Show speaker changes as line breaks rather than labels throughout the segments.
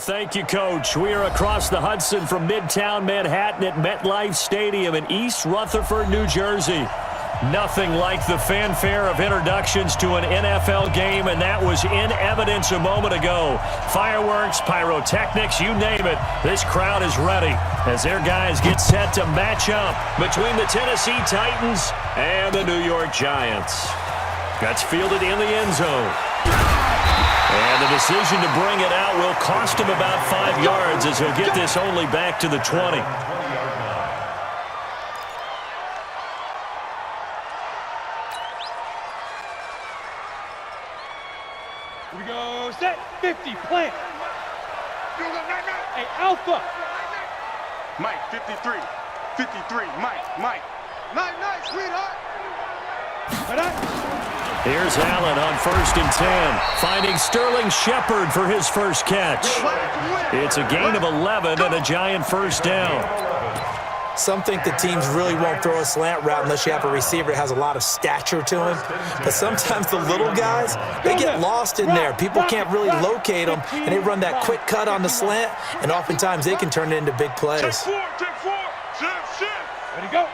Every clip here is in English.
Thank you, Coach. We are across the Hudson from Midtown Manhattan at MetLife Stadium in East Rutherford, New Jersey. Nothing like the fanfare of introductions to an NFL game, and that was in evidence a moment ago. Fireworks, pyrotechnics, you name it. This crowd is ready as their guys get set to match up between the Tennessee Titans and the New York Giants. That's fielded in the end zone. And the decision to bring it out will cost him about 5 yards as he'll get this only back to the 20.
Here we go, set, 50, plant. Hey, Alpha.
Mike, 53, 53, Mike. Night, sweetheart.
Here's Allen on 1st and 10, finding Sterling Shepard for his first catch. It's a gain of 11 and a Giant first down.
Some think the teams really won't throw a slant route unless you have a receiver that has a lot of stature to him. But sometimes the little guys, they get lost in there. People can't really locate them, and they run that quick cut on the slant, and oftentimes they can turn it into big plays.
Check four, shift.
Ready, go.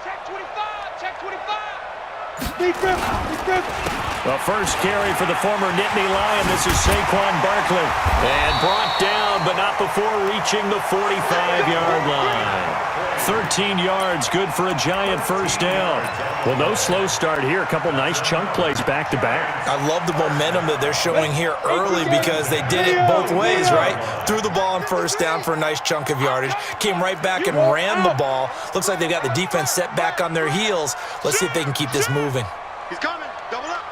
Check 25. Deep grip.
The first carry for the former Nittany Lion. This is Saquon Barkley. And brought down, but not before reaching the 45-yard line. 13 yards, good for a Giant first down. Well, no slow start here. A couple nice chunk plays back-to-back.
I love the momentum that they're showing here early because they did it both ways, right? Threw the ball on first down for a nice chunk of yardage. Came right back and ran the ball. Looks like they got the defense set back on their heels. Let's see if they can keep this moving.
He's coming. Double up.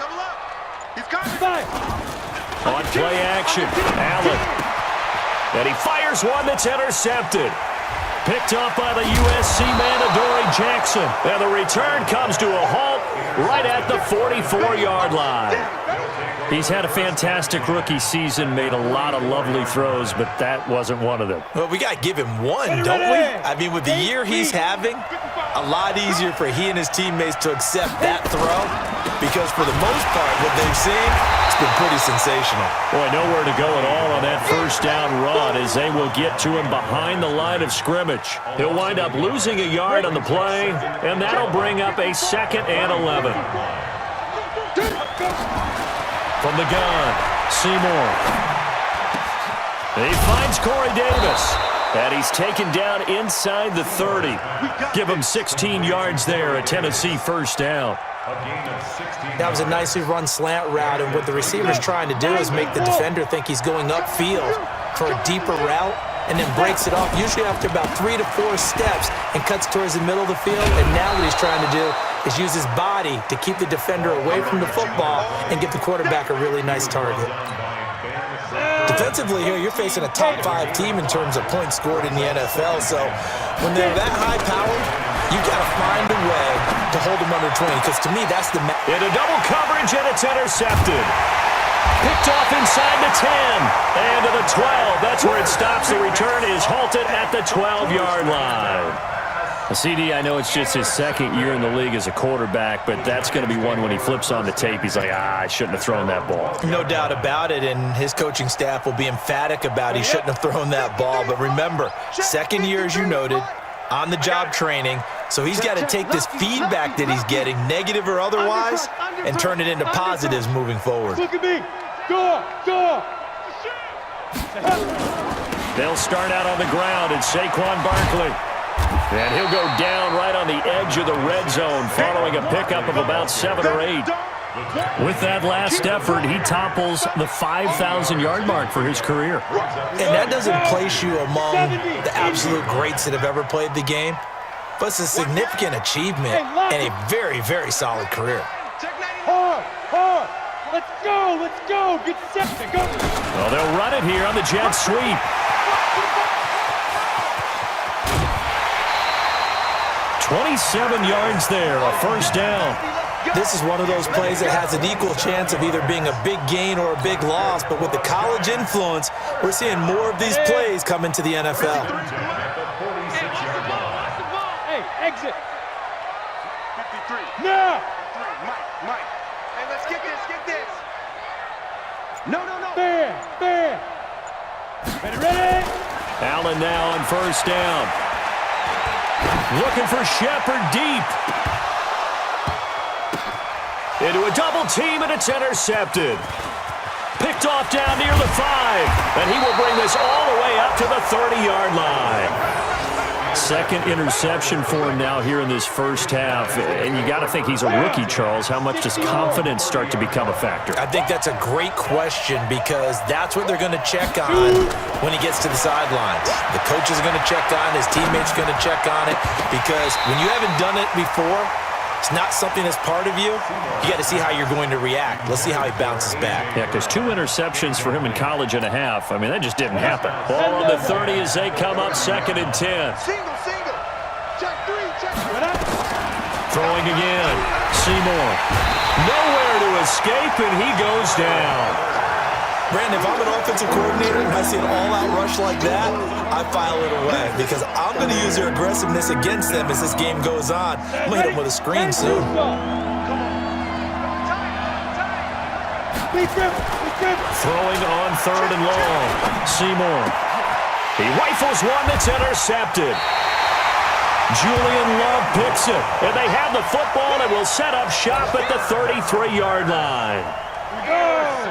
He's coming.
On play action, Allen. And he fires one that's intercepted. Picked up by the USC man, Adoree Jackson. And the return comes to a halt right at the 44-yard line. He's had a fantastic rookie season, made a lot of lovely throws, but that wasn't one of them.
Well, we got to give him one, don't we? I mean, with the year he's having, a lot easier for he and his teammates to accept that throw because for the most part, what they've seen, it's been pretty sensational.
Boy, nowhere to go at all on that first down run as they will get to him behind the line of scrimmage. He'll wind up losing a yard on the play, and that'll bring up a 2nd and 11. From the gun, Seymour. He finds Corey Davis. And he's taken down inside the 30. Give him 16 yards there, a Tennessee first down.
That was a nicely run slant route, and what the receiver's trying to do is make the defender think he's going upfield for a deeper route and then breaks it off, usually after about 3 to 4 steps, and cuts towards the middle of the field. And now what he's trying to do is use his body to keep the defender away from the football and give the quarterback a really nice target. Defensively here, you're facing a top 5 team in terms of points scored in the NFL. So when they're that high-powered, you got to find a way to hold them under 20. Because to me, that's the
into double coverage, and it's intercepted. Picked off inside the 10 and to the 12. That's where it stops. The return is halted at the 12-yard line. CD, I know it's just his 2nd year in the league as a quarterback, but that's going to be one when he flips on the tape. He's like, I shouldn't have thrown that ball.
No doubt about it, and his coaching staff will be emphatic about he shouldn't have thrown that ball. But remember, 2nd year, as you noted, on-the-job training, so he's got to take this feedback that he's getting, negative or otherwise, and turn it into positives moving forward.
Look at me. Go.
They'll start out on the ground, and Saquon Barkley. And he'll go down right on the edge of the red zone following a pickup of about 7 or 8. With that last effort, he topples the 5,000-yard mark for his career.
And that doesn't place you among the absolute greats that have ever played the game, but it's a significant achievement and a very, very solid career.
Hard. Let's go. Get set to go.
Well, they'll run it here on the jet sweep. 27 yards there, a first down.
This is one of those plays that has an equal chance of either being a big gain or a big loss, but with the college influence, we're seeing more of these plays come into the NFL.
Hey, exit.
53.
Now.
Mike. Hey, let's get this. No.
Fair. Ready?
Allen now on first down. Looking for Shepard deep. Into a double team, and it's intercepted. Picked off down near the 5, and he will bring this all the way up to the 30-yard line. Second interception for him now here in this first half. And you got to think he's a rookie, Charles. How much does confidence start to become a factor?
I think that's a great question because that's what they're going to check on when he gets to the sidelines. The coach is going to check on, his teammates are going to check on it because when you haven't done it before, it's not something that's part of you. You got to see how you're going to react. Let's see how he bounces back.
Yeah, because 2 interceptions for him in college and a half. I mean, that just didn't happen. Ball on the 30 as they come up 2nd and 10.
Single, single. Check 3, check 3.
Throwing again. Seymour. Nowhere to escape, and he goes down.
Brandon, if I'm an offensive coordinator and I see an all-out rush like that, I file it away because I'm going to use their aggressiveness against them as this game goes on. I'm going to hit them with a screen soon.
Throwing on 3rd and long. Seymour. He rifles one that's intercepted. Julian Love picks it, and they have the football and will set up shop at the 33-yard line.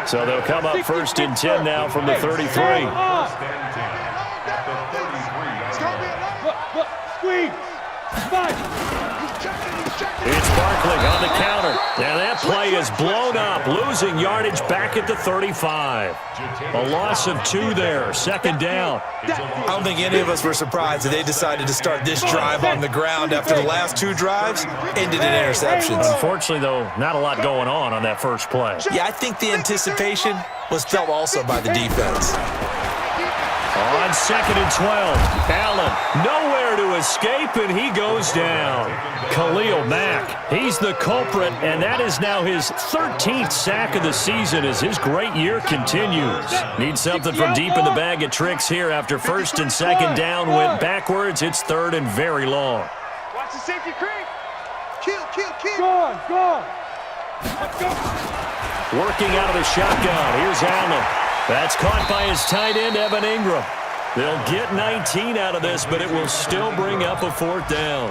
So they'll come up 1st and 10 now from the 33.
Squeeze.
It's Barkley on the counter. And that play is blown up, losing yardage back at the 35. A loss of 2 there, 2nd down.
I don't think any of us were surprised that they decided to start this drive on the ground after the last 2 drives ended in interceptions.
Unfortunately, though, not a lot going on that first play.
Yeah, I think the anticipation was felt also by the defense.
On 2nd and 12, Allen nowhere to escape, and he goes down. Khalil Mack, he's the culprit, and that is now his 13th sack of the season as his great year continues. Needs something from deep in the bag of tricks here after 1st and 2nd down went backwards. It's 3rd and very long.
Watch the safety creep. Kill.
Go. Let's go.
Working out of the shotgun. Here's Allen. That's caught by his tight end, Evan Ingram. They'll get 19 out of this, but it will still bring up a 4th down.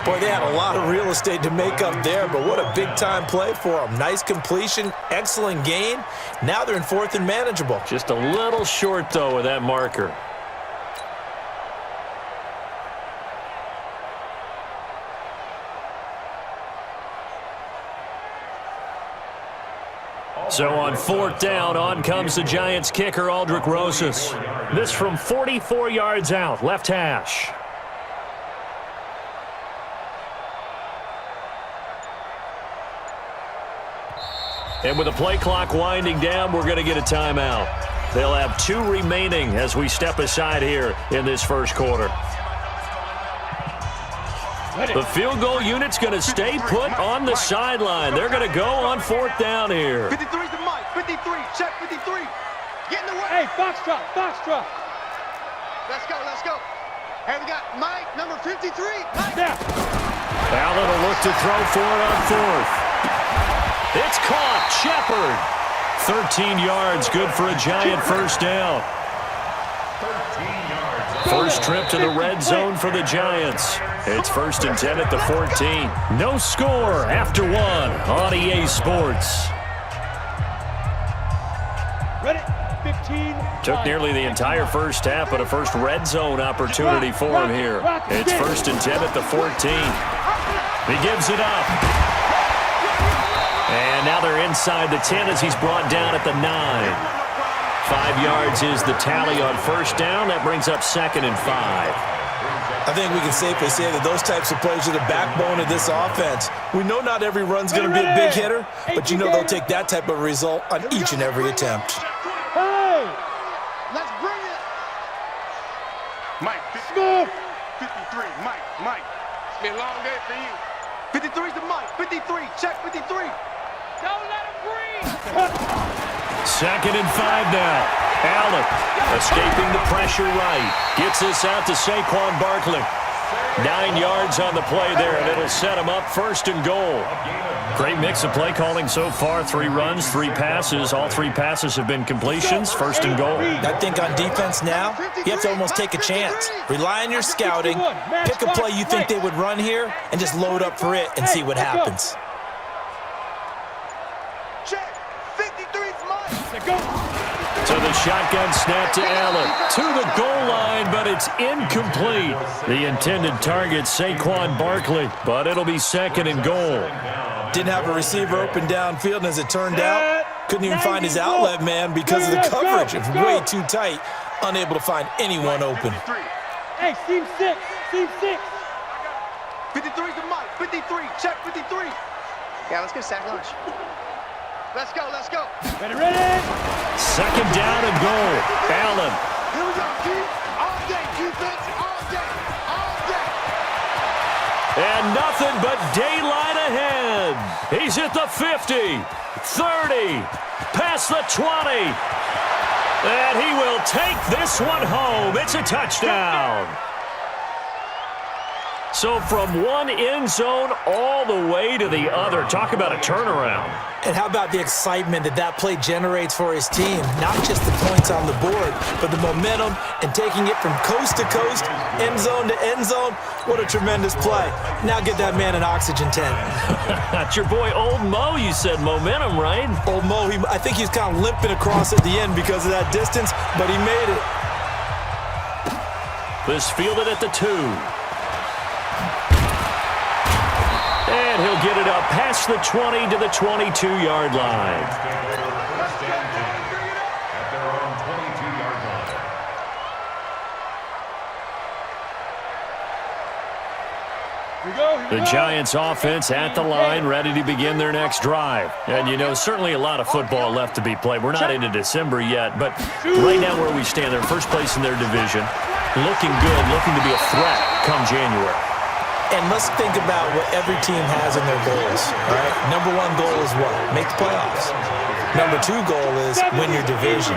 Boy, they had a lot of real estate to make up there, but what a big-time play for them. Nice completion, excellent gain. Now they're in 4th and manageable.
Just a little short, though, with that marker. So on 4th down, on comes the Giants kicker, Aldrick Rosas. This from 44 yards out, left hash. And with the play clock winding down, we're going to get a timeout. They'll have 2 remaining as we step aside here in this first quarter. The field goal unit's going to stay put on the sideline. They're going to go on 4th down here.
53's the Mike. 53. Check 53. Get in the way.
Hey, Foxtrot.
Let's go. Hey, we got Mike, number 53. Mike.
Snap.
Allen will look to throw for it on 4th. It's caught. Shepard. 13 yards. Good for a Giant first down. First trip to the red zone for the Giants. It's 1st and 10 at the 14. No score after 1 on EA Sports.
Ready? 15.
Took nearly the entire first half, but a first red zone opportunity for him here. It's 1st and 10 at the 14. He gives it up. And now they're inside the 10 as he's brought down at the 9. 5 yards is the tally on first down. That brings up 2nd and 5.
I think we can safely say that those types of plays are the backbone of this offense. We know not every run's going to be a big hitter, but you know they'll take that type of result on each and every attempt.
Hey!
Let's bring it. Mike,
Move!
53. Mike. It's been a long day for you. 53's the Mike. 53. Check 53.
Don't let him breathe!
2nd and 5 now. Allen escaping the pressure right. Gets this out to Saquon Barkley. 9 yards on the play there, and it'll set him up 1st and goal. Great mix of play calling so far. 3 runs, 3 passes. All 3 passes have been completions. 1st and goal.
I think on defense now, you have to almost take a chance. Rely on your scouting. Pick a play you think they would run here, and just load up for it and see what happens.
Check. 53's mine.
So the shotgun snap to Allen. To the goal line, but it's incomplete. The intended target, Saquon Barkley, but it'll be 2nd and goal.
Didn't have a receiver open downfield, and as it turned out, couldn't even find his outlet man because of the coverage. It was way too tight, unable to find anyone open.
Hey, team 6, team 6.
53's the mic. 53. Check 53.
Yeah, let's go sack lunch. Let's go, let's go.
Ready, ready.
2nd down and goal. Allen.
Here we go, Keith. All day, defense. All day. All day.
And nothing but daylight ahead. He's at the 50, 30, past the 20. And he will take this one home. It's a touchdown. So from one end zone all the way to the other. Talk about a turnaround.
And how about the excitement that play generates for his team? Not just the points on the board, but the momentum and taking it from coast to coast, end zone to end zone. What a tremendous play. Now get that man an oxygen tent.
That's your boy Old Mo, you said. Momentum, right?
Old Mo, I think he's kind of limping across at the end because of that distance, but he made it.
This fielded at the 2. And he'll get it up past the 20 to the 22-yard line. The Giants offense at the line, ready to begin their next drive. And, you know, certainly a lot of football left to be played. We're not into December yet, but right now where we stand, they're first place in their division. Looking good, looking to be a threat come January.
And let's think about what every team has in their goals, all right? Number 1 goal is what? Make the playoffs. Number 2 goal is win your division.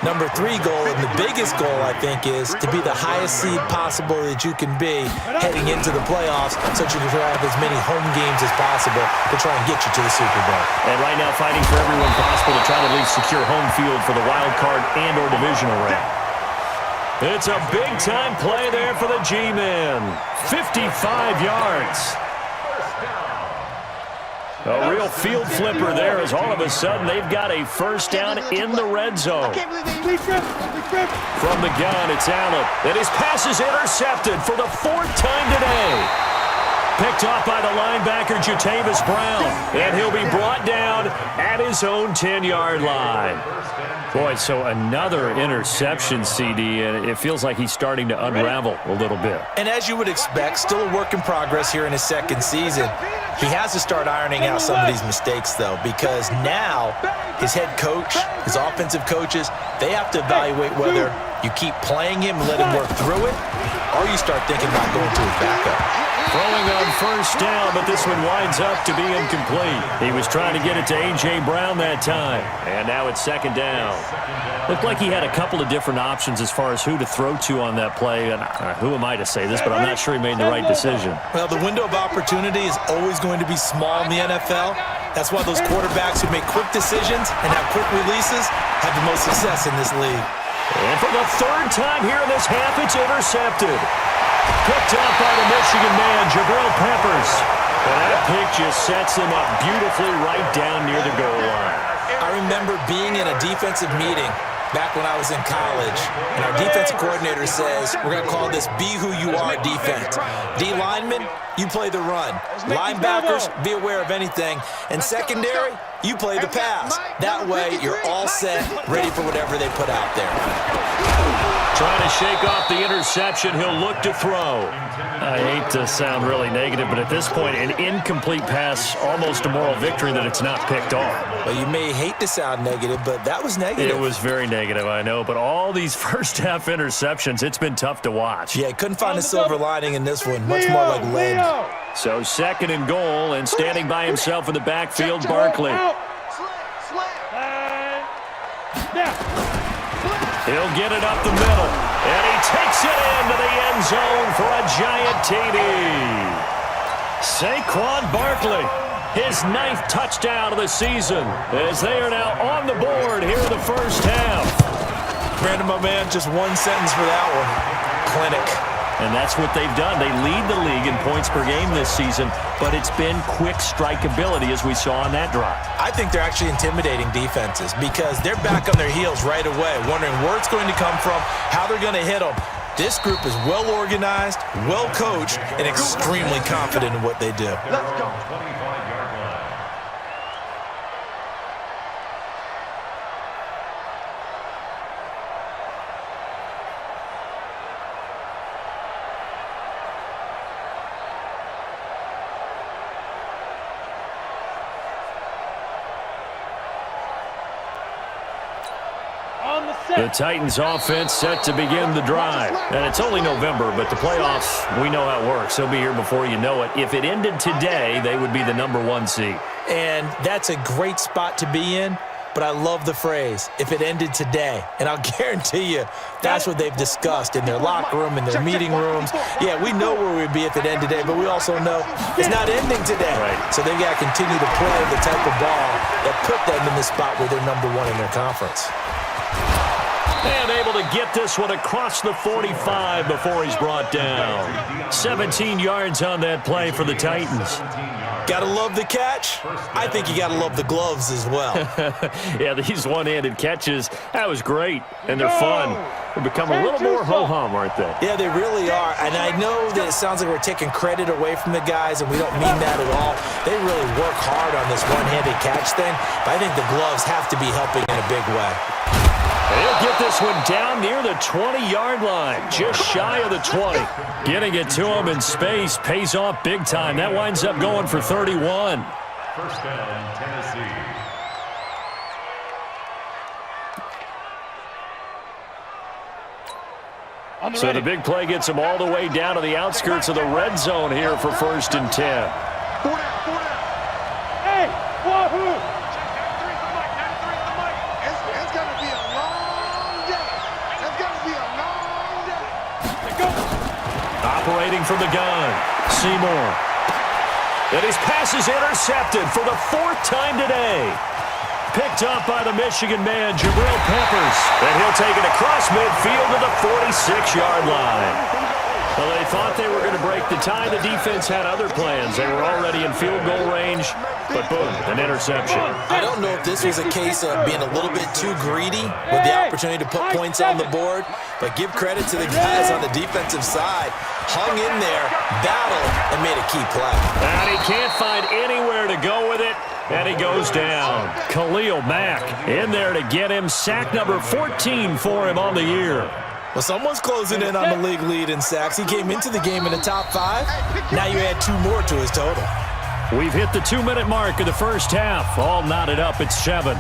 Number 3 goal, and the biggest goal, I think, is to be the highest seed possible that you can be heading into the playoffs so that you can have as many home games as possible to try and get you to the Super Bowl.
And right now fighting for everyone possible to try to at least secure home field for the wild card and or divisional round. It's a big-time play there for the G-Men. 55 yards. A real field flipper there as all of a sudden they've got a first down in the red zone. From the gun, it's Allen. And his pass is intercepted for the 4th time today. Picked off by the linebacker, Jatavis Brown. And he'll be brought down at his own 10-yard line. Boy, so another interception, CD, and it feels like he's starting to unravel a little bit.
And as you would expect, still a work in progress here in his 2nd season. He has to start ironing out some of these mistakes, though, because now his head coach, his offensive coaches, they have to evaluate whether you keep playing him and let him work through it, or you start thinking about going to his backup.
Throwing on first down, but this one winds up to be incomplete. He was trying to get it to A.J. Brown that time, and now it's 2nd down. Looked like he had a couple of different options as far as who to throw to on that play, and who am I to say this, but I'm not sure he made the right decision.
Well, the window of opportunity is always going to be small in the NFL. That's why those quarterbacks who make quick decisions and have quick releases have the most success in this league.
And for the 3rd time here in this half, it's intercepted. Picked up by the Michigan man, Jabril Peppers. And that pick just sets him up beautifully right down near the goal line.
I remember being in a defensive meeting back when I was in college, and our defensive coordinator says, we're going to call this be who you are defense. D linemen, you play the run. Linebackers, be aware of anything. And secondary, you play the pass. That way, you're all set, ready for whatever they put out there.
Trying to shake off the interception, he'll look to throw. I hate to sound really negative, but at this point, an incomplete pass, almost a moral victory that it's not picked off.
Well, you may hate to sound negative, but that was negative.
It was very negative, I know, but all these first-half interceptions, it's been tough to watch.
Yeah, couldn't find a silver lining in this one, much more like lead.
So 2nd and goal, and standing by himself in the backfield, Barkley. He'll get it up the middle. And he takes it into the end zone for a giant TD. Saquon Barkley, his 9th touchdown of the season, as they are now on the board here in the first half.
Brandon, my man, just one sentence for that one. Clinic.
And that's what they've done. They lead the league in points per game this season, but it's been quick strike ability as we saw on that drive.
I think they're actually intimidating defenses because they're back on their heels right away, wondering where it's going to come from, how they're going to hit them. This group is well organized, well coached, and extremely confident in what they do.
Let's go.
The Titans offense set to begin the drive. And it's only November, but the playoffs, we know how it works. They'll be here before you know it. If it ended today, they would be the #1 seed.
And that's a great spot to be in, but I love the phrase, if it ended today. And I'll guarantee you, that's what they've discussed in their locker room, in their meeting rooms. Yeah, we know where we'd be if it ended today, but we also know it's not ending today.
Right.
So they've got to continue to play the type of ball that put them in the spot where they're #1 in their conference.
And able to get this one across the 45 before he's brought down. 17 yards on that play for the Titans.
Gotta love the catch. I think you gotta love the gloves as well.
Yeah, these one-handed catches, that was great. And they're fun. They become a little more ho-hum, aren't they?
Yeah, they really are. And I know that it sounds like we're taking credit away from the guys, and we don't mean that at all. They really work hard on this one-handed catch thing, but I think the gloves have to be helping in a big way.
He'll get this one down near the 20-yard line, just shy of the 20. Getting it to him in space pays off big time. That winds up going for 31.
First down, Tennessee.
So the big play gets him all the way down to the outskirts of the red zone here for 1st and 10.
Hey, wahoo!
It's going to be a long day. It's going to be a long day.
Operating from the gun, Seymour. And his pass is intercepted for the 4th time today. Picked up by the Michigan man, Jabril Peppers. And he'll take it across midfield to the 46-yard line. Well, they thought they were going to break the tie. The defense had other plans. They were already in field goal range, but boom, an interception.
I don't know if this was a case of being a little bit too greedy with the opportunity to put points on the board, but give credit to the guys on the defensive side. Hung in there, battled, and made a key play.
And he can't find anywhere to go with it, and he goes down. Khalil Mack in there to get him. Sack number 14 for him on the year.
Well, someone's closing in on the league lead in sacks. He came into the game in the top 5. Now you add 2 more to his total.
We've hit the 2-minute mark of the first half. All knotted up at 7.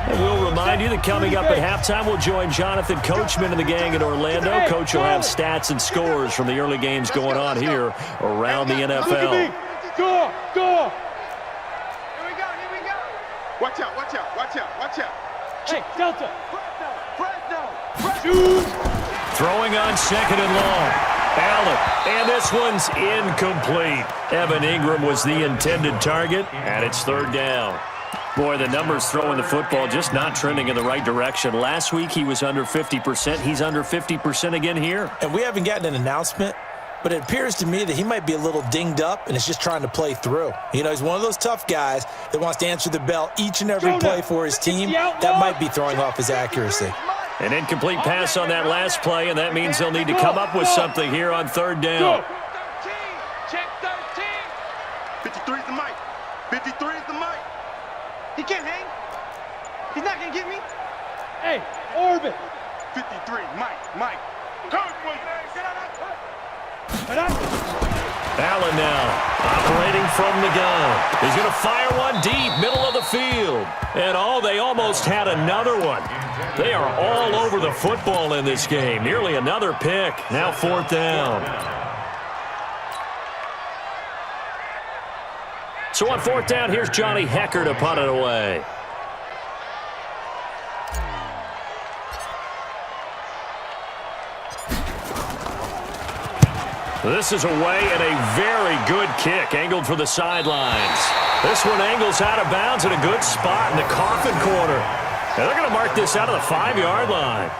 And we'll remind you that coming up at halftime, we'll join Jonathan Coachman and the gang in Orlando. Coach will have stats and scores from the early games going on here around the NFL.
Go! Go!
Here we go. Watch out.
Hey, Delta!
Shoot!
Throwing on 2nd and long. Allen, and this one's incomplete. Evan Ingram was the intended target, and it's 3rd down. Boy, the numbers throwing the football just not trending in the right direction. Last week he was under 50%. He's under 50% again here.
And we haven't gotten an announcement, but it appears to me that he might be a little dinged up and is just trying to play through. You know, he's one of those tough guys that wants to answer the bell each and every play for his team. That might be throwing off his accuracy.
An incomplete pass on that last play, and that means they'll need to come up with something here on 3rd down.
Check 13. 53 is the mic. 53 is the mic.
He can't hang. He's not going to get me.
Hey, orbit!
53, Mike. Coach, get out of that.
Allen now operating from the gun. He's going to fire one deep, middle of the field. And they almost had another one. They are all over the football in this game. Nearly another pick. Now 4th down. So on 4th down, here's Johnny Hekker to punt it away. This is away and a very good kick, angled for the sidelines. This one angles out of bounds in a good spot in the coffin corner. And they're going to mark this out of the 5-yard line.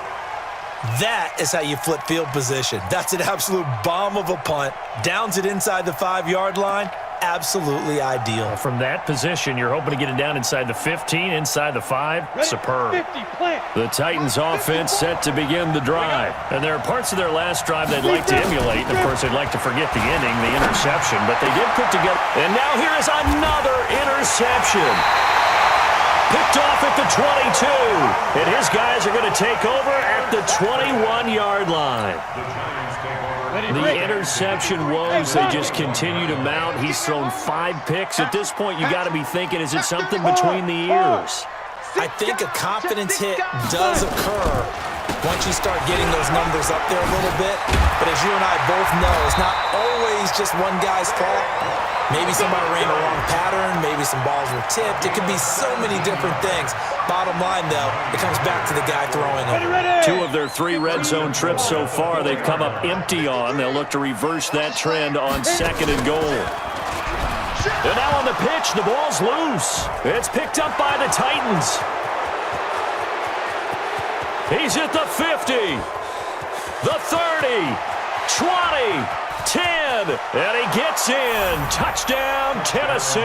That is how you flip field position. That's an absolute bomb of a punt. Downs it inside the 5-yard line. Absolutely ideal.
From that position, you're hoping to get it down inside the 15, inside the 5. Superb.
50, plant.
The Titans offense set to begin the drive. And there are parts of their last drive they'd like to emulate. And of course, they'd like to forget the inning, the interception. But they did put together. And now here is another interception. Picked off at the 22. And his guys are going to take over at the 21-yard line. The interception woes, they just continue to mount. He's thrown 5 picks. At this point, you got to be thinking, is it something between the ears?
I think a confidence hit does occur once you start getting those numbers up there a little bit. But as you and I both know, it's not always just one guy's fault. Maybe somebody ran the wrong pattern. Maybe some balls were tipped. It could be so many different things. Bottom line, though, it comes back to the guy throwing them.
2 of their 3 red zone trips so far, they've come up empty on. They'll look to reverse that trend on 2nd and goal. And now on the pitch, the ball's loose. It's picked up by the Titans. He's at the 50, the 30, 20, 10, and he gets in. Touchdown, Tennessee.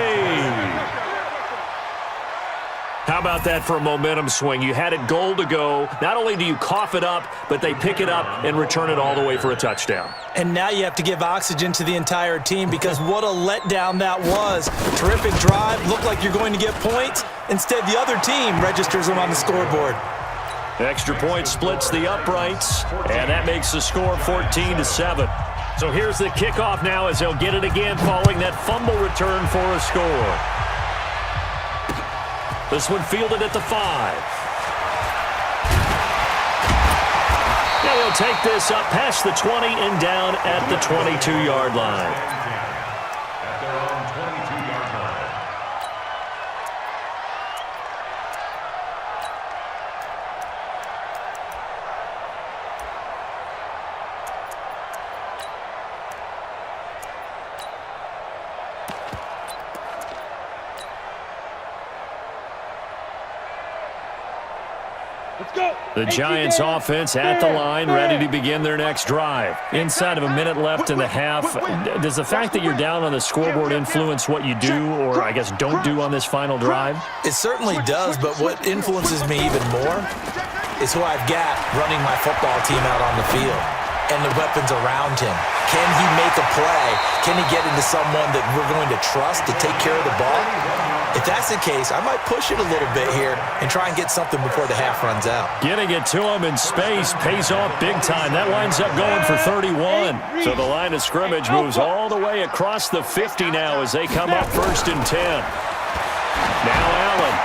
How about that for a momentum swing? You had it goal to go. Not only do you cough it up, but they pick it up and return it all the way for a touchdown.
And now you have to give oxygen to the entire team because what a letdown that was. Terrific drive. Looked like you're going to get points. Instead, the other team registers them on the scoreboard.
Extra point splits the uprights, and that makes the score 14-7. So here's the kickoff now as they'll get it again following that fumble return for a score. This one fielded at the 5. Now he'll take this up past the 20 and down at the 22-yard line.
At their own 22-yard line.
The Giants offense at the line, ready to begin their next drive. Inside of a minute left in the half, does the fact that you're down on the scoreboard influence what you do or, I guess, don't do on this final drive?
It certainly does, but what influences me even more is who I've got running my football team out on the field and the weapons around him. Can he make a play? Can he get into someone that we're going to trust to take care of the ball? If that's the case, I might push it a little bit here and try and get something before the half runs out.
Getting it to him in space pays off big time. That winds up going for 31. So the line of scrimmage moves all the way across the 50 now as they come up 1st and 10. Now Allen.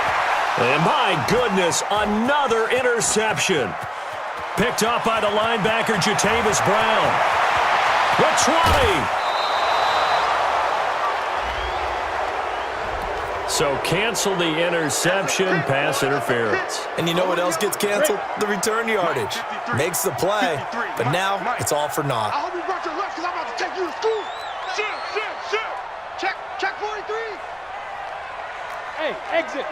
And my goodness, another interception. Picked up by the linebacker, Jatavis Brown. The 20. So cancel the interception, pass interference.
And you know what else gets canceled? The return yardage. Makes the play, but now it's all for naught.
I hope you brought your left because I'm about to take you to school. Shit. Check 43.
Hey, exit.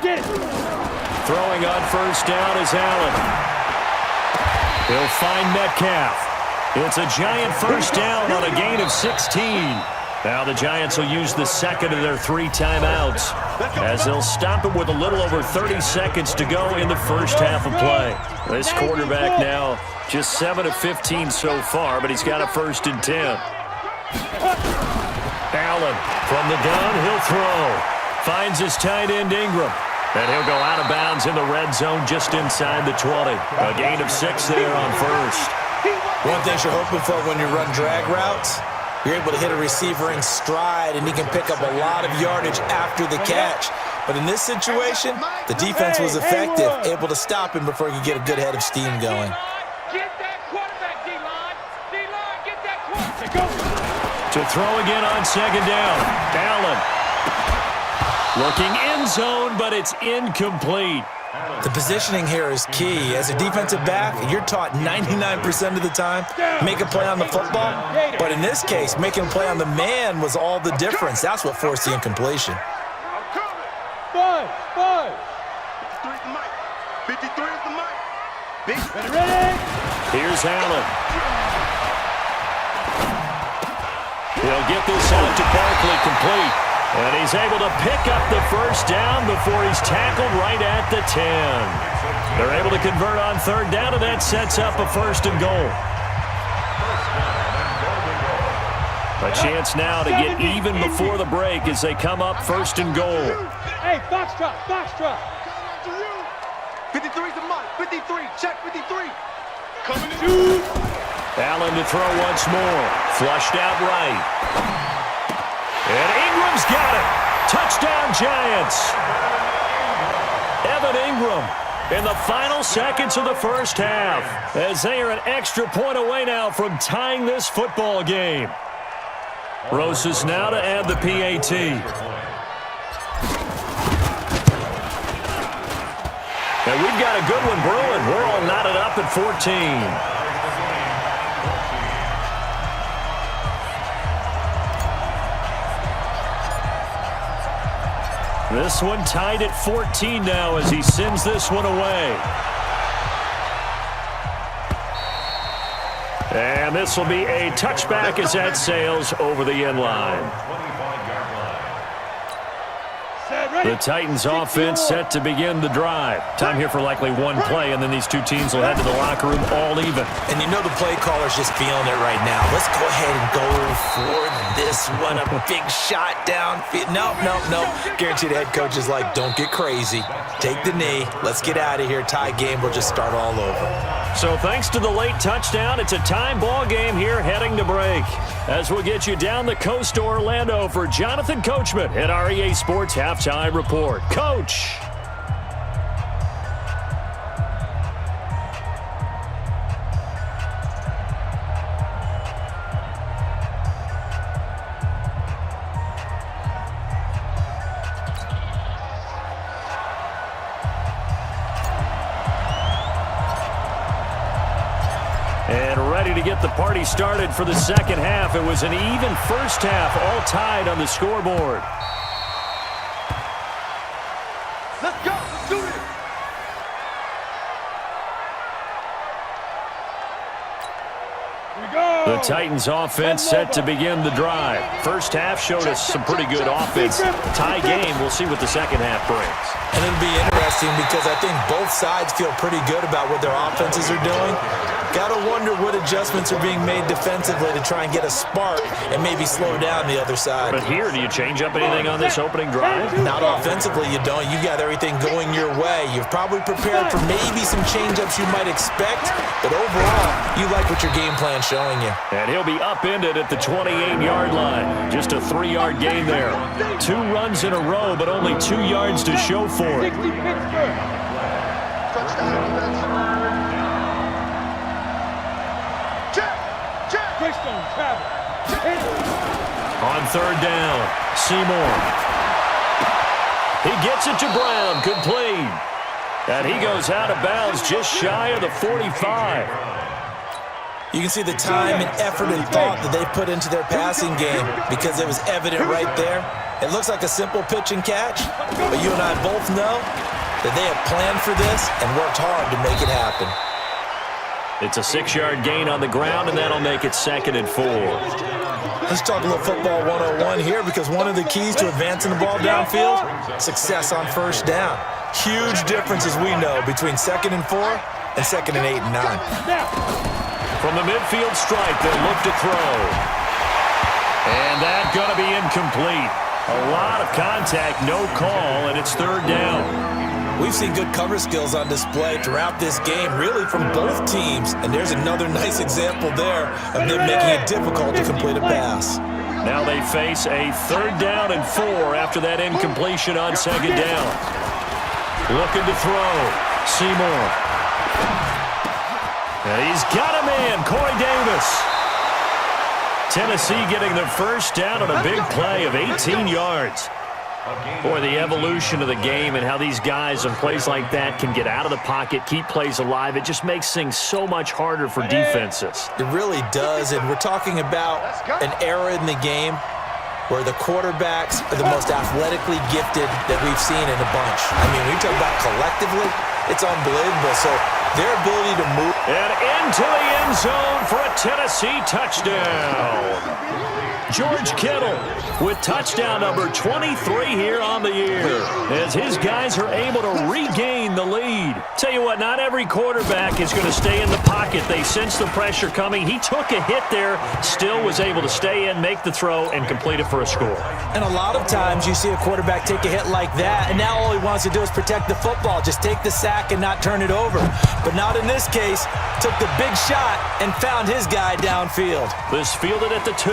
Get it.
Throwing on 1st down is Allen. He'll find Metcalf. It's a giant 1st down on a gain of 16. Now the Giants will use the 2nd of their 3 timeouts as they'll stop it with a little over 30 seconds to go in the first half of play. This quarterback now just 7 of 15 so far, but he's got a 1st and 10. Allen from the gun, he'll throw. Finds his tight end Ingram. And he'll go out of bounds in the red zone just inside the 20. A gain of 6 there on 1st.
One thing you're hoping for when you run drag routes, you're able to hit a receiver in stride, and he can pick up a lot of yardage after the catch. But in this situation, the defense was effective, able to stop him before he could get a good head of steam going.
Get that quarterback, D-line. D-line, get that quarterback. Go.
To throw again on 2nd down. Allen. Looking end zone, but it's incomplete.
The positioning here is key. As a defensive back, you're taught 99% of the time, make a play on the football. But in this case, making a play on the man was all the difference. That's what forced the incompletion.
Five.
53 is the mic. 53 is the mic.
Ready?
Here's Allen. He'll get this out to Barkley complete. And he's able to pick up the first down before he's tackled right at the 10. They're able to convert on third down, and that sets up a 1st and goal. A chance now to get even before the break as they come up 1st and goal.
Hey, Foxtrot.
53 is the mic. 53. Check 53. Coming in.
Shoot.
Allen to throw once more. Flushed out right. And Ingram's got it. Touchdown, Giants. Evan Ingram in the final seconds of the first half as they are an extra point away now from tying this football game. Rosas now to add the PAT. And we've got a good one brewing. We're all knotted up at 14. This one tied at 14 now as he sends this one away. And this will be a touchback as that sails over the end line. The Titans offense set to begin the drive. Time here for likely one play, and then these two teams will head to the locker room all even.
And you know the play caller's just feeling it right now. Let's go ahead and go for this one. A big shot downfield. No. Guaranteed the head coach is like, don't get crazy. Take the knee. Let's get out of here. Tie game. We'll just start all over.
So thanks to the late touchdown, it's a time ball game here heading to break. As we'll get you down the coast to Orlando for Jonathan Coachman at our EA Sports Halftime Report. Coach. And ready to get the party started for the second half. It was an even first half, all tied on the scoreboard.
Let's go. Let's do this.
Here we go.
The Titans offense set to begin the drive. First half showed us some pretty good offense. Tie game, we'll see what the second half brings.
And it'll be interesting because I think both sides feel pretty good about what their offenses are doing. Got to wonder what adjustments are being made defensively to try and get a spark and maybe slow down the other side.
But here, do you change up anything on this opening drive?
Not offensively, you don't. You got everything going your way. You've probably prepared for maybe some change-ups you might expect, but overall, you like what your game plan's showing you.
And he'll be upended at the 28-yard line. Just a 3-yard gain there. 2 runs in a row, but only 2 yards to show for it.
60 Pittsburgh.
Touchdown defense.
Greystone travel.
On third down, Seymour. He gets it to Brown, complete. And he goes out of bounds just shy of the 45.
You can see the time and effort and thought that they put into their passing game because it was evident right there. It looks like a simple pitch and catch, but you and I both know that they have planned for this and worked hard to make it happen.
It's a 6-yard gain on the ground, and that'll make it 2nd and 4.
Let's talk a little football 101 here because one of the keys to advancing the ball downfield, success on first down. Huge difference, as we know, between 2nd and 4 and 2nd and 8 and 9.
From the midfield stripe, they'll look to throw. And that's going to be incomplete. A lot of contact, no call, and it's 3rd down.
We've seen good cover skills on display throughout this game, really from both teams. And there's another nice example there of them making it difficult to complete a pass.
Now they face a 3rd down and 4 after that incompletion on 2nd down. Looking to throw. Seymour. And he's got a man, Corey Davis. Tennessee getting their first down on a big play of 18 yards. Boy, the evolution of the game and how these guys on plays like that can get out of the pocket, keep plays alive, it just makes things so much harder for defenses.
It really does, and we're talking about an era in the game where the quarterbacks are the most athletically gifted that we've seen in a bunch. I mean, when you talk about collectively, it's unbelievable. So their ability to move.
And into the end zone for a Tennessee touchdown. George Kittle with touchdown number 23 here on the year as his guys are able to regain the lead. Tell you what, not every quarterback is going to stay in the pocket. They sense the pressure coming. He took a hit there, still was able to stay in, make the throw, and complete it for a score.
And a lot of times you see a quarterback take a hit like that, and now all he wants to do is protect the football, just take the sack and not turn it over. But not in this case. Took the big shot and found his guy downfield.
This fielded at the 2.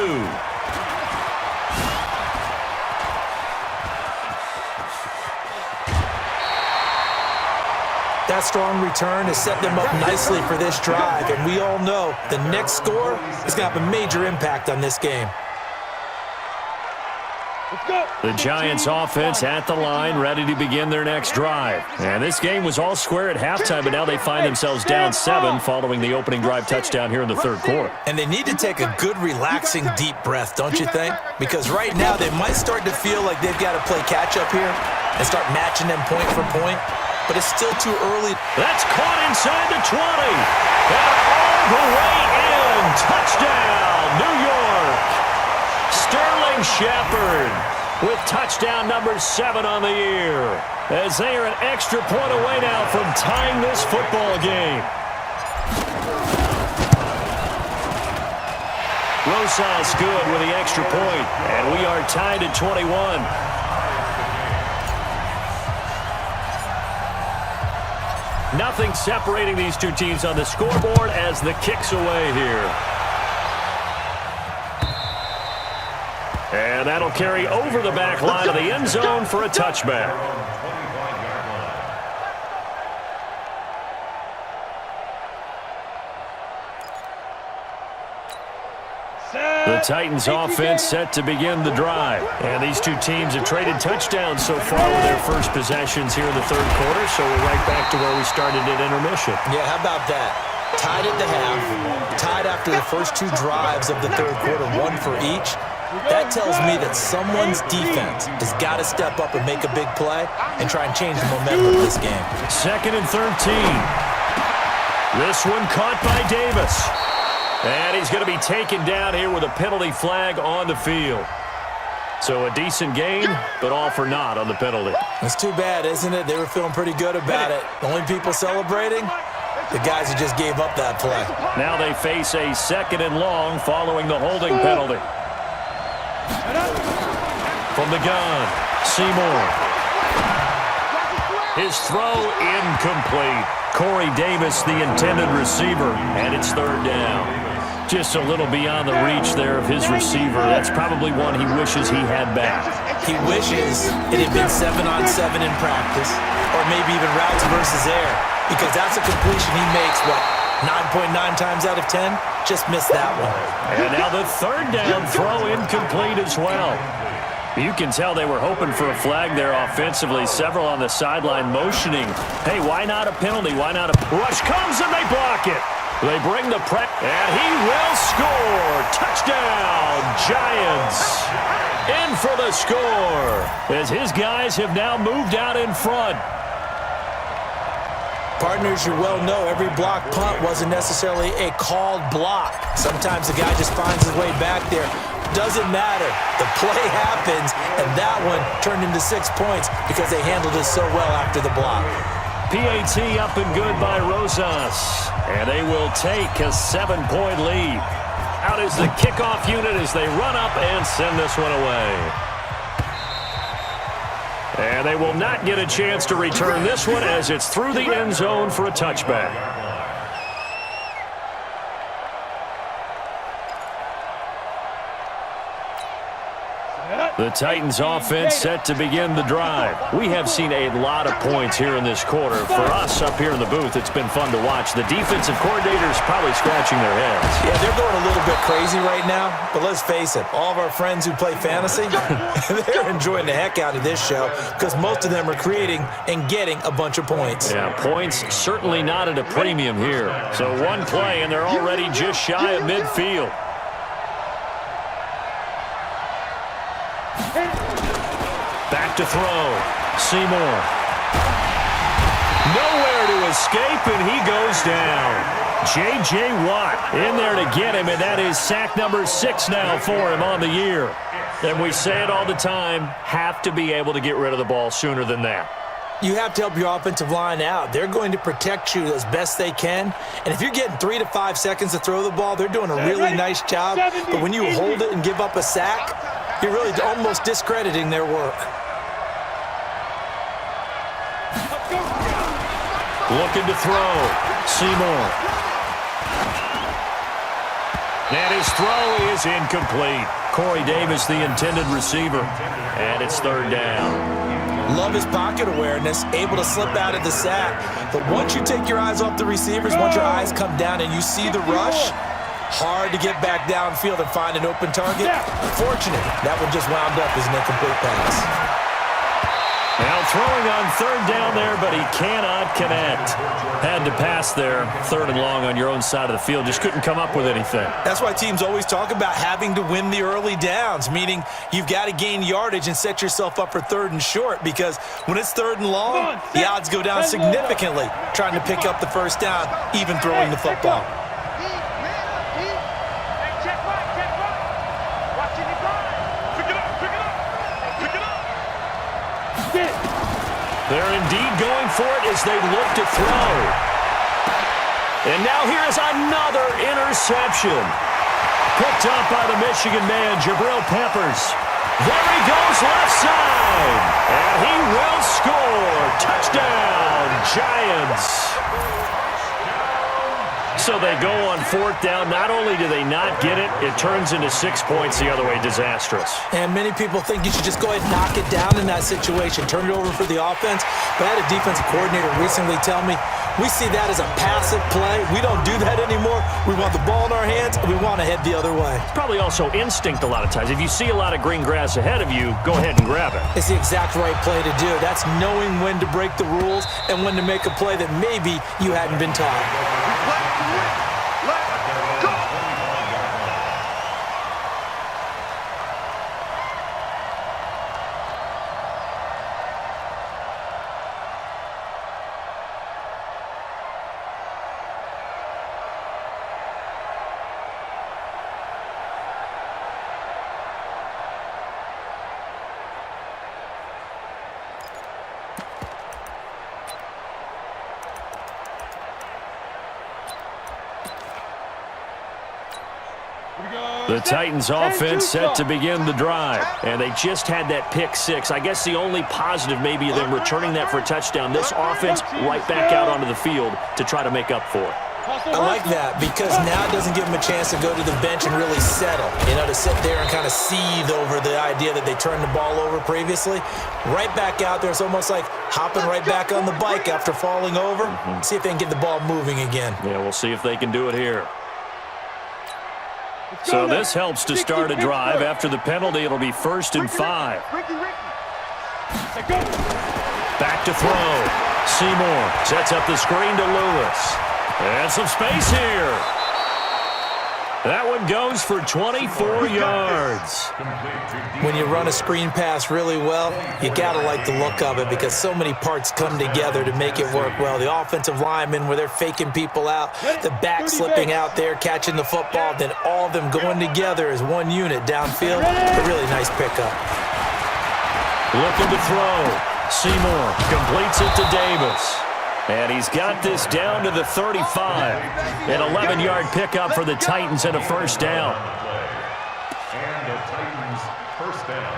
That strong return has set them up nicely for this drive, and we all know the next score is going to have a major impact on this game.
The Giants offense at the line, ready to begin their next drive. And this game was all square at halftime, but now they find themselves down 7 following the opening drive touchdown here in the third quarter.
And they need to take a good, relaxing, deep breath, don't you think? Because right now they might start to feel like they've got to play catch-up here and start matching them point for point. But it's still too early.
That's caught inside the 20. And all the way in. Touchdown, New York. Sterling Shepard with touchdown number 7 on the year. As they are an extra point away now from tying this football game. Rosas good with the extra point. And we are tied at 21. Nothing separating these two teams on the scoreboard as the kick's away here. And that'll carry over the back line of the end zone for a touchback. The Titans offense set to begin the drive. And these two teams have traded touchdowns so far with their first possessions here in the third quarter, so we're right back to where we started at intermission.
Yeah, how about that? Tied at the half, tied after the first 2 drives of the third quarter, 1 for each. That tells me that someone's defense has got to step up and make a big play and try and change the momentum of this game.
2nd and 13. This one caught by Davis. And he's going to be taken down here with a penalty flag on the field. So a decent game, but all for naught on the penalty.
It's too bad, isn't it? They were feeling pretty good about it. The only people celebrating, the guys who just gave up that play.
Now they face a 2nd and long following the holding penalty. From the gun, Seymour. His throw incomplete. Corey Davis, the intended receiver, and it's 3rd down. Just a little beyond the reach there of his receiver. That's probably one he wishes he had back.
He wishes it had been 7-on-7 in practice, or maybe even routes versus air, because that's a completion he makes, what, 9.9 times out of 10? Just missed that one.
And now the 3rd down throw incomplete as well. You can tell they were hoping for a flag there offensively. Several on the sideline motioning. Hey, why not a penalty? Why not a rush comes and they block it. They bring the press, and he will score. Touchdown, Giants. In for the score as his guys have now moved out in front.
Partners, you well know every block punt wasn't necessarily a called block. Sometimes the guy just finds his way back there. Doesn't matter. The play happens, and that one turned into 6 points because they handled it so well after the block.
PAT up and good by Rosas, and they will take a 7-point lead. Out is the kickoff unit as they run up and send this one away. And they will not get a chance to return this one as it's through the end zone for a touchback. The Titans offense set to begin the drive. We have seen a lot of points here in this quarter. For us up here in the booth, it's been fun to watch. The defensive coordinators probably scratching their heads.
Yeah, they're going a little bit crazy right now, but let's face it, all of our friends who play fantasy, they're enjoying the heck out of this show because most of them are creating and getting a bunch of points.
Yeah, points certainly not at a premium here. So one play, and they're already just shy of midfield. Back to throw. Seymour. Nowhere to escape, and he goes down. J.J. Watt in there to get him, and that is sack number 6 now for him on the year. And we say it all the time, have to be able to get rid of the ball sooner than that.
You have to help your offensive line out. They're going to protect you as best they can. And if you're getting 3 to 5 seconds to throw the ball, they're doing a really nice job. But when you hold it and give up a sack, you're really almost discrediting their work.
Looking to throw. Seymour. And his throw is incomplete. Corey Davis, the intended receiver. And it's third down.
Love his pocket awareness, able to slip out of the sack. But once you take your eyes off the receivers, once your eyes come down and you see the rush, hard to get back downfield and find an open target. Fortunate, that one just wound up as an incomplete pass.
Now throwing on third down there, but he cannot connect. Had to pass there, third and long on your own side of the field. Just couldn't come up with anything.
That's why teams always talk about having to win the early downs, meaning you've got to gain yardage and set yourself up for third and short, because when it's third and long, the odds go down significantly trying to pick up the first down, even throwing the football.
They're indeed going for it as they look to throw. And now here is another interception. Picked up by the Michigan man, Jabril Peppers. There he goes left side. And he will score. Touchdown, Giants. So they go on fourth down. Not only do they not get it, it turns into 6 points the other way. Disastrous.
And many people think you should just go ahead and knock it down in that situation, turn it over for the offense. But I had a defensive coordinator recently tell me, we see that as a passive play. We don't do that anymore. We want the ball in our hands, and we want to head the other way.
Probably also instinct a lot of times. If you see a lot of green grass ahead of you, go ahead and grab it.
It's the exact right play to do. That's knowing when to break the rules and when to make a play that maybe you hadn't been taught.
The Titans offense set to begin the drive, and they just had that pick 6. I guess the only positive maybe of them returning that for a touchdown. This offense right back out onto the field to try to make up for it.
I like that because now it doesn't give them a chance to go to the bench and really settle, to sit there and kind of seethe over the idea that they turned the ball over previously. Right back out there, it's almost like hopping right back on the bike after falling over. See if they can get the ball moving again.
Yeah, we'll see if they can do it here. So this helps to start a drive. After the penalty, it'll be 1st and 5. Back to throw. Seymour sets up the screen to Lewis. And some space here. That one goes for 24 yards.
When you run a screen pass really well, you got to like the look of it because so many parts come together to make it work well. The offensive linemen, where they're faking people out, the back slipping out there, catching the football, then all of them going together as one unit downfield. A really nice pickup.
Looking to throw. Seymour completes it to Davis. And he's got this down to the 35. An 11-yard pickup for the Titans and a first down.
And the Titans first down.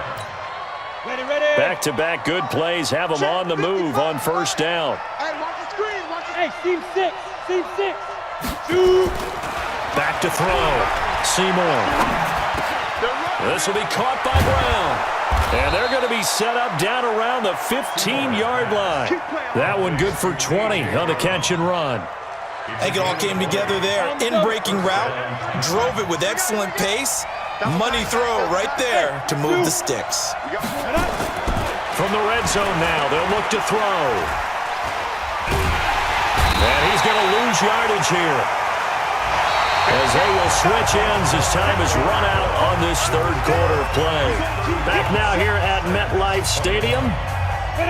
Ready.
Back-to-back good plays have them on the move on first down.
Hey, watch the screen. Watch the
Hey, team 6. Team 6. 2.
Back to throw. Seymour. This will be caught by Brown. And they're going to be set up down around the 15-yard line. That one good for 20 on the catch and run.
I think it all came together there. In-breaking route, drove it with excellent pace. Money throw right there to move the sticks.
From the red zone now, they'll look to throw. And he's going to lose yardage here, as they will switch ends as time is run out on this third quarter of play. Back now here at MetLife Stadium.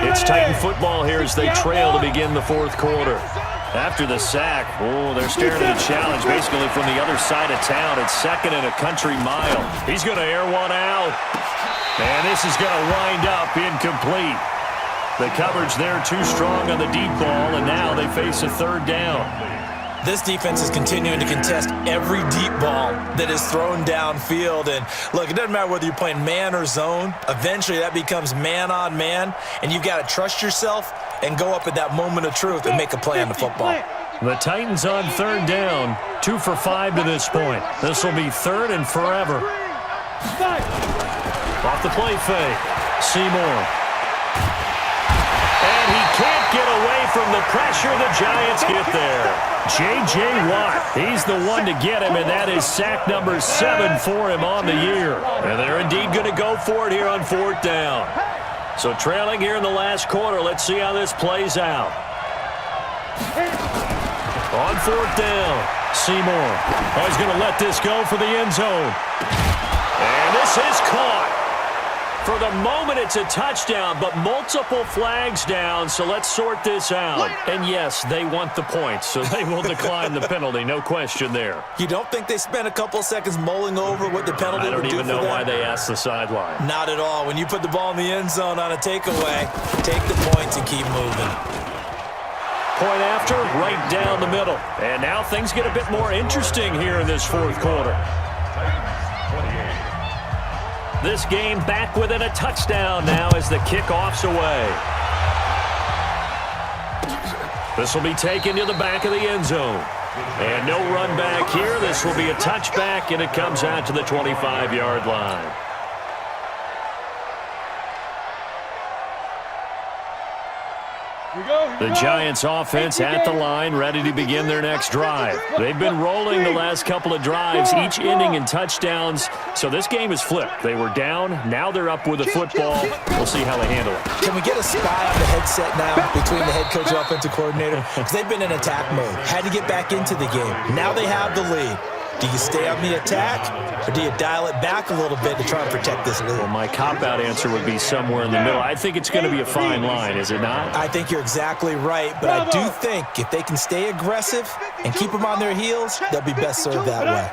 It's Titan football here as they trail to begin the fourth quarter. After the sack, they're staring at a challenge basically from the other side of town. It's second and a country mile. He's going to air one out. And this is going to wind up incomplete. The coverage there too strong on the deep ball, and now they face a third down.
This defense is continuing to contest every deep ball that is thrown downfield. And look, it doesn't matter whether you're playing man or zone. Eventually that becomes man on man, and you've got to trust yourself and go up at that moment of truth and make a play on the football.
The Titans on third down, 2 for 5 to this point. This will be third and forever. Off the play fake, Seymour. And he can't get away from the pressure. The Giants get there. J.J. Watt, he's the one to get him, and that is sack number 7 for him on the year. And they're indeed going to go for it here on fourth down. So trailing here in the last quarter, let's see how this plays out. On fourth down, Seymour. Oh, he's going to let this go for the end zone. And this is caught. For the moment, it's a touchdown, but multiple flags down, so let's sort this out. And yes, they want the points, so they will decline the penalty, no question there.
You don't think they spent a couple seconds mulling over what the penalty would do for them?
I don't even know why they asked the sideline.
Not at all. When you put the ball in the end zone on a takeaway, take the points and keep moving.
Point after, right down the middle. And now things get a bit more interesting here in this fourth quarter. This game back within a touchdown now as the kickoff's away. This will be taken to the back of the end zone. And no run back here. This will be a touchback, and it comes out to the 25-yard line. The Giants offense at the line, ready to begin their next drive. They've been rolling the last couple of drives, each ending in touchdowns. So this game is flipped. They were down. Now they're up with the football. We'll see how they handle it.
Can we get a spy on the headset now between the head coach and offensive coordinator? Because they've been in attack mode. Had to get back into the game. Now they have the lead. Do you stay on the attack, or do you dial it back a little bit to try and protect this lead?
Well, my cop-out answer would be somewhere in the middle. I think it's going to be a fine line, is it not?
I think you're exactly right, but I do think if they can stay aggressive and keep them on their heels, they'll be best served that way.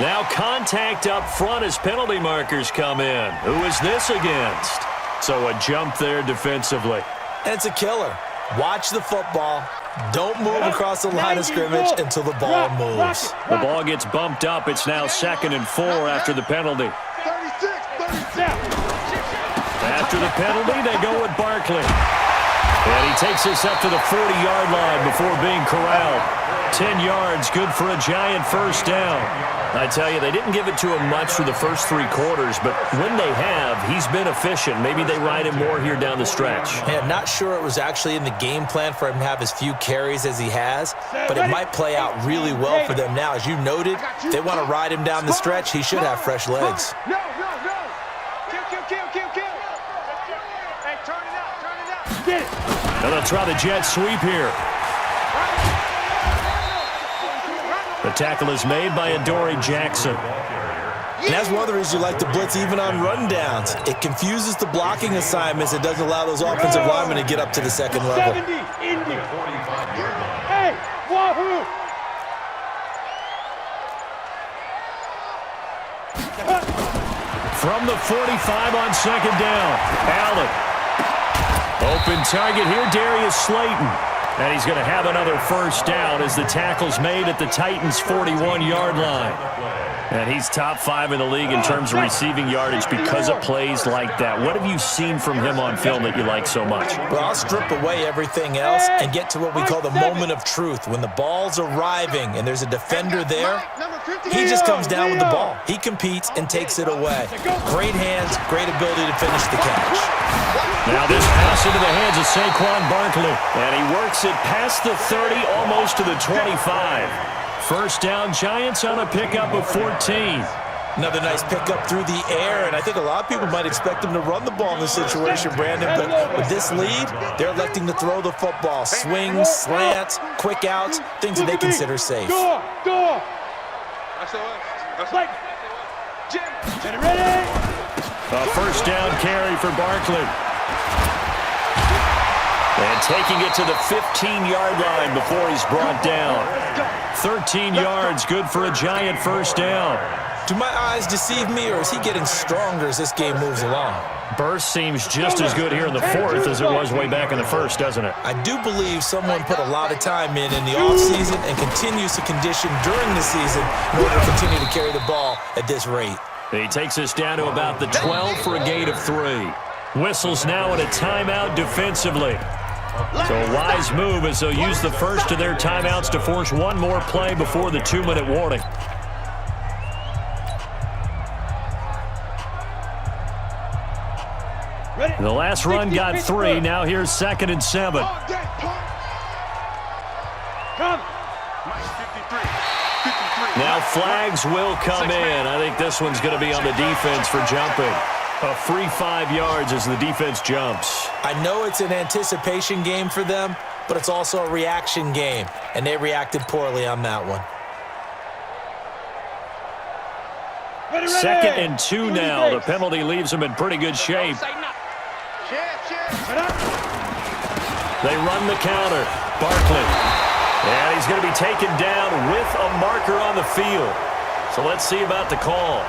Now contact up front as penalty markers come in. Who is this against? So a jump there defensively.
And it's a killer. Watch the football. Don't move across the line of scrimmage until the ball moves.
The ball gets bumped up. It's now 2nd and 4 after the penalty. After the penalty, they go with Barkley. And he takes this up to the 40-yard line before being corralled. 10 yards, good for a Giant first down. I tell you, they didn't give it to him much for the first 3 quarters, but when they have, he's been efficient. Maybe they ride him more here down the stretch.
Yeah, not sure it was actually in the game plan for him to have as few carries as he has, but it might play out really well for them now. As you noted, if they want to ride him down the stretch, he should have fresh legs.
No. Kill. Hey, turn it out.
Get it.
Now they'll try the jet sweep here. The tackle is made by Adoree Jackson.
And that's one of the reasons you like to blitz even on rundowns. It confuses the blocking assignments. It doesn't allow those offensive linemen to get up to the second level.
70, Indy. Hey, wahoo!
From the 45 on 2nd down, Allen. Open target here, Darius Slayton. And he's going to have another first down as the tackle's made at the Titans' 41-yard line. And he's top 5 in the league in terms of receiving yardage because of plays like that. What have you seen from him on film that you like so much?
Well, I'll strip away everything else and get to what we call the moment of truth. When the ball's arriving and there's a defender there, He just comes down with the ball. He competes and takes it away. Great hands, great ability to finish the catch.
Now this pass into the hands of Saquon Barkley. And he works it past the 30, almost to the 25. First down, Giants on a pickup of 14.
Another nice pickup through the air, and I think a lot of people might expect him to run the ball in this situation, Brandon, but with this lead, they're electing to throw the football. Swings, slants, quick outs, things that they consider safe.
Go! Get ready!
A first down carry for Barkley. And taking it to the 15-yard line before he's brought down. 13 yards, good for a Giant first down.
Do my eyes deceive me, or is he getting stronger as this game moves along?
Burst seems just as good here in the fourth as it was way back in the first, doesn't it?
I do believe someone put a lot of time in the offseason and continues to condition during the season in order to continue to carry the ball at this rate.
He takes us down to about the 12 for a gain of 3. Whistles now in a timeout defensively. So a wise move as they'll use the first of their timeouts to force one more play before the 2-minute warning. The last run got 3. Now here's 2nd and 7.
Come!
Now flags will come in. I think this one's going to be on the defense for jumping. A free 5 yards as the defense jumps.
I know it's an anticipation game for them, but it's also a reaction game, and they reacted poorly on that one.
Ready.
2nd and 2 now. The penalty leaves them in pretty good shape. They run the counter. Barkley. And he's going to be taken down with a marker on the field. So let's see about the call.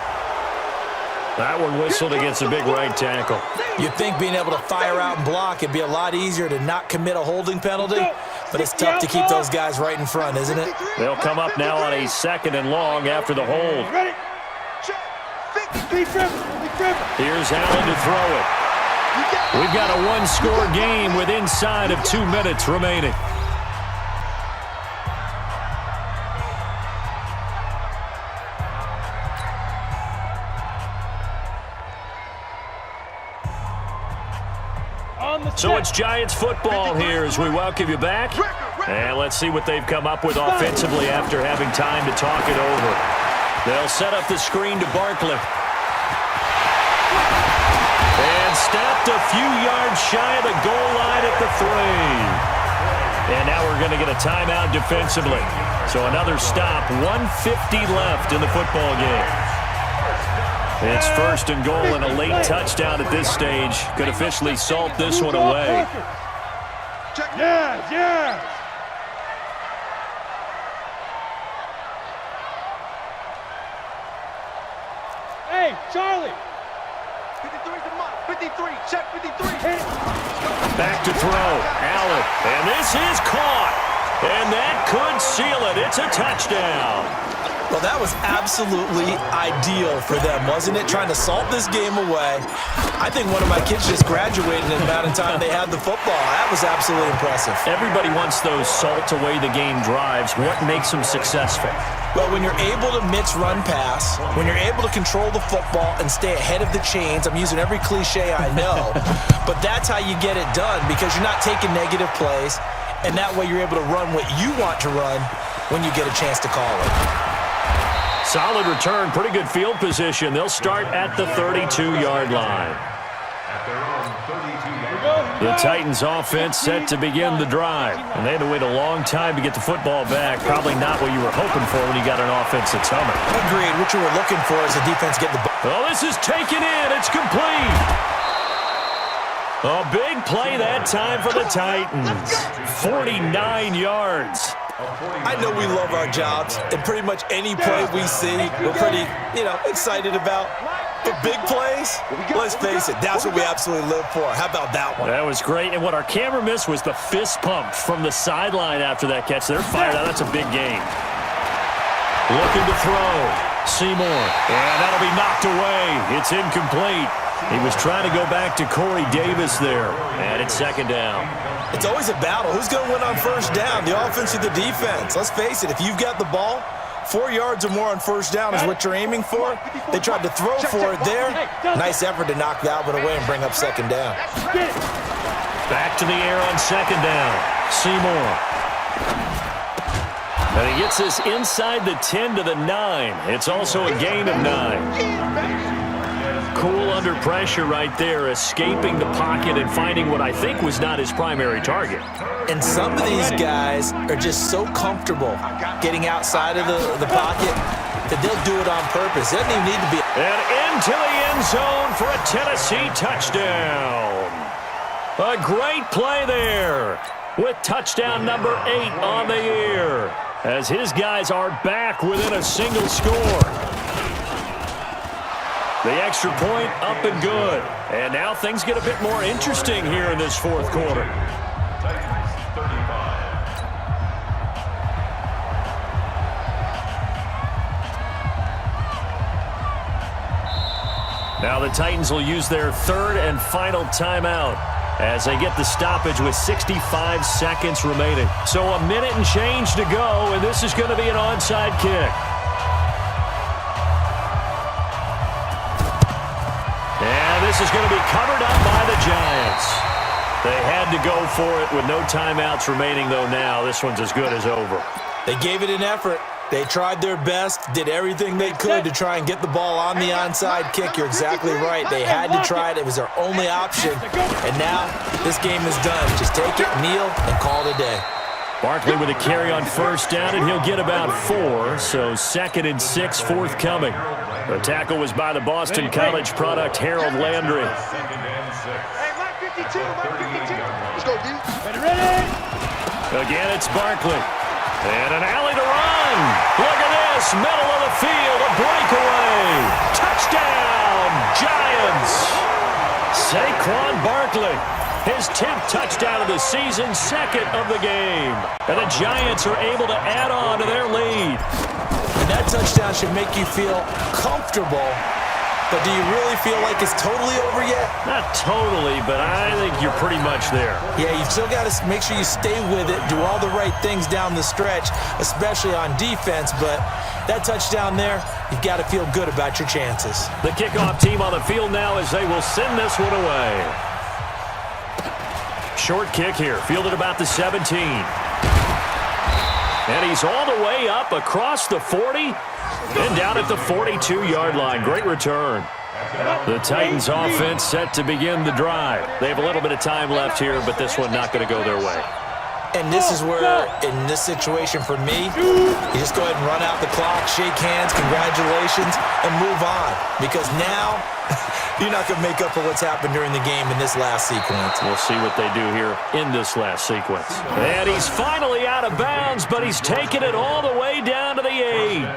That one whistled against a big right tackle.
You'd think being able to fire out and block it'd be a lot easier to not commit a holding penalty, but it's tough to keep those guys right in front, isn't it?
They'll come up now on a 2nd and long after the hold.
Ready?
Here's Allen to throw it. We've got a one-score game with inside of 2 minutes remaining. So it's Giants football here as we welcome you back. And let's see what they've come up with offensively after having time to talk it over. They'll set up the screen to Barkley. And stopped a few yards shy of the goal line at the 3. And now we're going to get a timeout defensively. So another stop, 1:50 left in the football game. It's 1st and goal and a late touchdown at this stage. Could officially salt this one away.
Yeah. Hey, Charlie.
53 to Mike. 53. Check 53.
Back to throw. Allen. And this is caught. And that could seal it. It's a touchdown.
Well, that was absolutely ideal for them, wasn't it? Trying to salt this game away. I think one of my kids just graduated in the amount of time they had the football. That was absolutely impressive.
Everybody wants those salt away the game drives. What makes them successful?
Well, when you're able to mix run pass, when you're able to control the football and stay ahead of the chains, I'm using every cliche I know, but that's how you get it done because you're not taking negative plays, and that way you're able to run what you want to run when you get a chance to call it.
Solid return, pretty good field position. They'll start at the 32-yard line. The Titans offense set to begin the drive. And they had to wait a long time to get the football back. Probably not what you were hoping for when you got an offense that's humming.
Agreed. What you were looking for is the defense get the ball.
Oh, this is taken in. It's complete. A big play that time for the Titans. 49 yards.
I know we love our jobs, and pretty much any play we see, we're pretty, excited about. But big plays, let's face it, that's what we absolutely live for. How about that one?
That was great, and what our camera missed was the fist pump from the sideline after that catch. They're fired out. That's a big game. Looking to throw. Seymour, and that'll be knocked away. It's incomplete. He was trying to go back to Corey Davis there, and it's 2nd down.
It's always a battle. Who's going to win on 1st down, the offense or the defense? Let's face it, if you've got the ball, 4 yards or more on first down is what you're aiming for. They tried to throw for it there. Nice effort to knock that one away and bring up second down.
Back to the air on second down. Seymour. And he gets this inside the 10 to the 9. It's also a gain of 9. Cool under pressure right there, escaping the pocket and finding what I think was not his primary target.
And some of these guys are just so comfortable getting outside of the pocket that they'll do it on purpose. It doesn't even need to be.
And into the end zone for a Tennessee touchdown. A great play there with touchdown number 8 on the year as his guys are back within a single score. The extra point up and good. And now things get a bit more interesting here in this fourth quarter. Now the Titans will use their third and final timeout as they get the stoppage with 65 seconds remaining. So a minute and change to go, and this is going to be an onside kick. And this is going to be covered up by the Giants. They had to go for it with no timeouts remaining, though now this one's as good as over.
They gave it an effort. They tried their best, did everything they could to try and get the ball on the onside kick. You're exactly right. They had to try it. It was their only option. And now this game is done. Just take it, kneel, and call it a day.
Barkley with a carry on first down, and he'll get about 4. So 2nd and 6 forthcoming. The tackle was by the Boston College product, Harold Landry.
Hey, Mike 52, Mike 52. Let's go, D.
Ready?
Again, it's Barkley. And an alley to run. Look at this. Middle of the field. A breakaway. Touchdown, Giants. Saquon Barkley. His 10th touchdown of the season, 2nd of the game. And the Giants are able to add on to their lead.
And that touchdown should make you feel comfortable. But do you really feel like it's totally over yet?
Not totally, but I think you're pretty much there.
Yeah, you've still got to make sure you stay with it, do all the right things down the stretch, especially on defense. But that touchdown there, you've got to feel good about your chances.
The kickoff team on the field now as they will send this one away. Short kick here, fielded about the 17. And he's all the way up across the 40 and down at the 42-yard line. Great return. The Titans offense set to begin the drive. They have a little bit of time left here, but this one not going to go their way.
And this is where, in this situation for me, you just go ahead and run out the clock, shake hands, congratulations, and move on. Because now, you're not going to make up for what's happened during the game in this last sequence.
We'll see what they do here in this last sequence. And he's finally out of bounds, but he's taken it all the way down to the 8.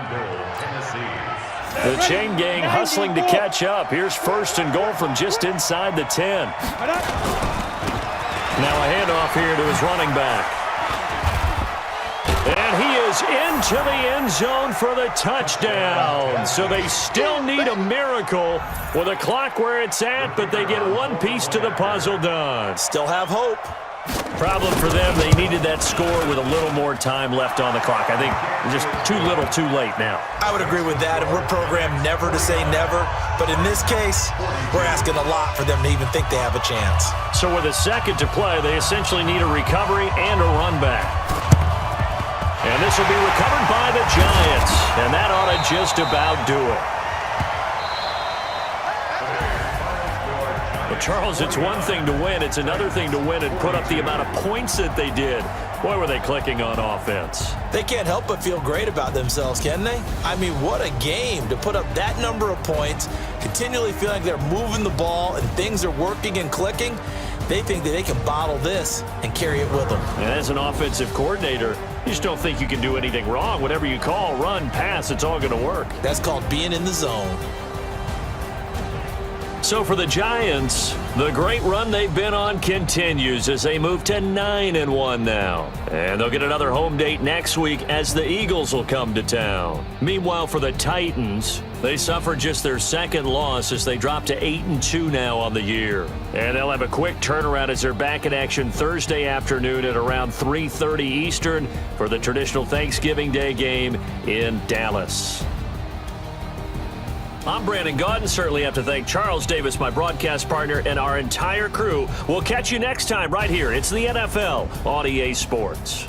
The chain gang hustling to catch up. Here's 1st and goal from just inside the 10. Now a handoff here to his running back. And he is into the end zone for the touchdown. So they still need a miracle with a clock where it's at, but they get one piece to the puzzle done.
Still have hope.
Problem for them, they needed that score with a little more time left on the clock. I think just too little too late now.
I would agree with that, and we're programmed never to say never. But in this case, we're asking a lot for them to even think they have a chance.
So with a second to play, they essentially need a recovery and a run back. And this will be recovered by the Giants, and that ought to just about do it. But Charles, it's one thing to win. It's another thing to win and put up the amount of points that they did. Boy, were they clicking on offense.
They can't help but feel great about themselves, can they? I mean, what a game to put up that number of points, continually feeling like they're moving the ball and things are working and clicking. They think that they can bottle this and carry it with them.
And as an offensive coordinator, you just don't think you can do anything wrong. Whatever you call, run, pass, it's all going to work.
That's called being in the zone.
So for the Giants, the great run they've been on continues as they move to 9-1 now. And they'll get another home date next week as the Eagles will come to town. Meanwhile, for the Titans, They suffered just their second loss as they drop to 8-2 now on the year. And they'll have a quick turnaround as they're back in action Thursday afternoon at around 3:30 Eastern for the traditional Thanksgiving Day game in Dallas. I'm Brandon Gaudin. Certainly have to thank Charles Davis, my broadcast partner, and our entire crew. We'll catch you next time right here. It's the NFL on EA Sports.